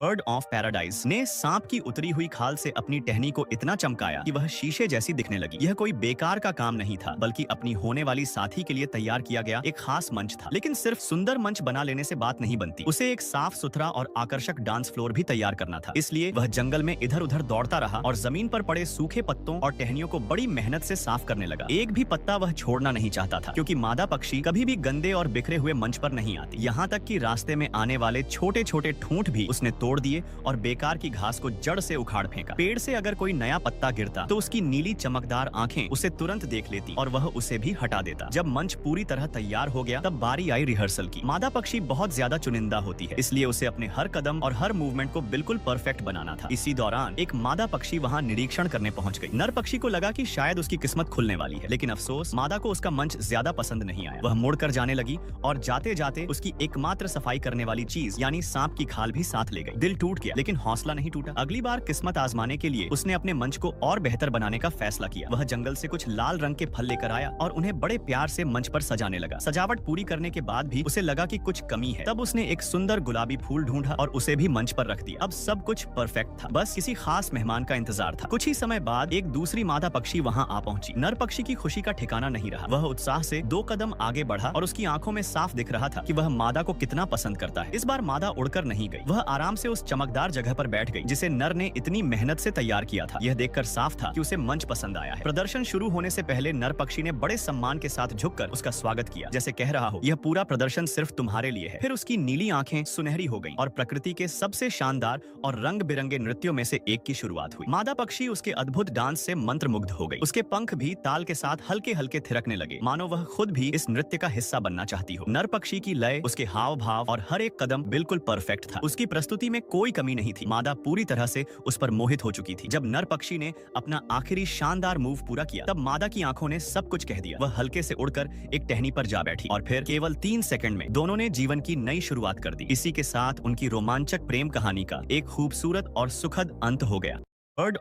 Bird of paradise ने सांप की उतरी हुई खाल से अपनी टहनी को इतना चमकाया कि वह शीशे जैसी दिखने लगी। यह कोई बेकार का काम नहीं था, बल्कि अपनी होने वाली साथी के लिए तैयार किया गया एक खास मंच था। लेकिन सिर्फ सुंदर मंच बना लेने से बात नहीं बनती, उसे एक साफ सुथरा और आकर्षक डांस फ्लोर भी तैयार करना था। इसलिए वह जंगल में इधर उधर दौड़ता रहा और जमीन पर पड़े सूखे पत्तों और टहनियों को बड़ी मेहनत से साफ करने लगा। एक भी पत्ता वह छोड़ना नहीं चाहता था, क्योंकि मादा पक्षी कभी भी गंदे और बिखरे हुए मंच पर नहीं आती। यहाँ तक कि रास्ते में आने वाले छोटे छोटे ठूंठ भी उसने तोड़ दिए और बेकार की घास को जड़ से उखाड़ फेंका। पेड़ से अगर कोई नया पत्ता गिरता तो उसकी नीली चमकदार आंखें उसे तुरंत देख लेती और वह उसे भी हटा देता। जब मंच पूरी तरह तैयार हो गया तब बारी आई रिहर्सल की। मादा पक्षी बहुत ज्यादा चुनिंदा होती है, इसलिए उसे अपने हर कदम और हर मूवमेंट को बिल्कुल परफेक्ट बनाना था। इसी दौरान एक मादा पक्षी वहाँ निरीक्षण करने पहुँच गई। नर पक्षी को लगा कि शायद उसकी किस्मत खुलने वाली है, लेकिन अफसोस मादा को उसका मंच ज्यादा पसंद नहीं आया। वह मुड़कर जाने लगी और जाते जाते उसकी एकमात्र सफाई करने वाली चीज यानी सांप की खाल भी साथ ले गई। दिल टूट गया, लेकिन हौसला नहीं टूटा। अगली बार किस्मत आजमाने के लिए उसने अपने मंच को और बेहतर बनाने का फैसला किया। वह जंगल से कुछ लाल रंग के फल लेकर आया और उन्हें बड़े प्यार से मंच पर सजाने लगा। सजावट पूरी करने के बाद भी उसे लगा कि कुछ कमी है। तब उसने एक सुंदर गुलाबी फूल ढूंढा और उसे भी मंच पर रख दिया। अब सब कुछ परफेक्ट था, बस किसी खास मेहमान का इंतजार था। कुछ ही समय बाद एक दूसरी मादा पक्षी वहाँ आ पहुंची। नर पक्षी की खुशी का ठिकाना नहीं रहा। वह उत्साह से 2 कदम आगे बढ़ा और उसकी आंखों में साफ दिख रहा था कि वह मादा को कितना पसंद करता है। इस बार मादा उड़कर नहीं गई, वह आराम से उस चमकदार जगह पर बैठ गई जिसे नर ने इतनी मेहनत से तैयार किया था। यह देखकर साफ था कि उसे मंच पसंद आया है। प्रदर्शन शुरू होने से पहले नर पक्षी ने बड़े सम्मान के साथ झुककर उसका स्वागत किया, जैसे कह रहा हो यह पूरा प्रदर्शन सिर्फ तुम्हारे लिए है। फिर उसकी नीली आंखें सुनहरी हो गईं और प्रकृति के सबसे शानदार और रंग बिरंगे नृत्यों में से एक की शुरुआत हुई। मादा पक्षी उसके अद्भुत डांस से मंत्रमुग्ध हो गई। उसके पंख भी ताल के साथ हल्के हल्के थिरकने लगे, मानो वह खुद भी इस नृत्य का हिस्सा बनना चाहती हो। नर पक्षी की लय, उसके हाव भाव और हर एक कदम बिल्कुल परफेक्ट था। उसकी प्रस्तुति में कोई कमी नहीं थी। मादा पूरी तरह से उस पर मोहित हो चुकी थी। जब नर पक्षी ने अपना आखिरी शानदार मूव पूरा किया तब मादा की आंखों ने सब कुछ कह दिया। वह हल्के से उड़कर एक टहनी पर जा बैठी और फिर केवल 3 सेकंड में दोनों ने जीवन की नई शुरुआत कर दी। इसी के साथ उनकी रोमांचक प्रेम कहानी का एक खूबसूरत और सुखद अंत हो गया। बर्ड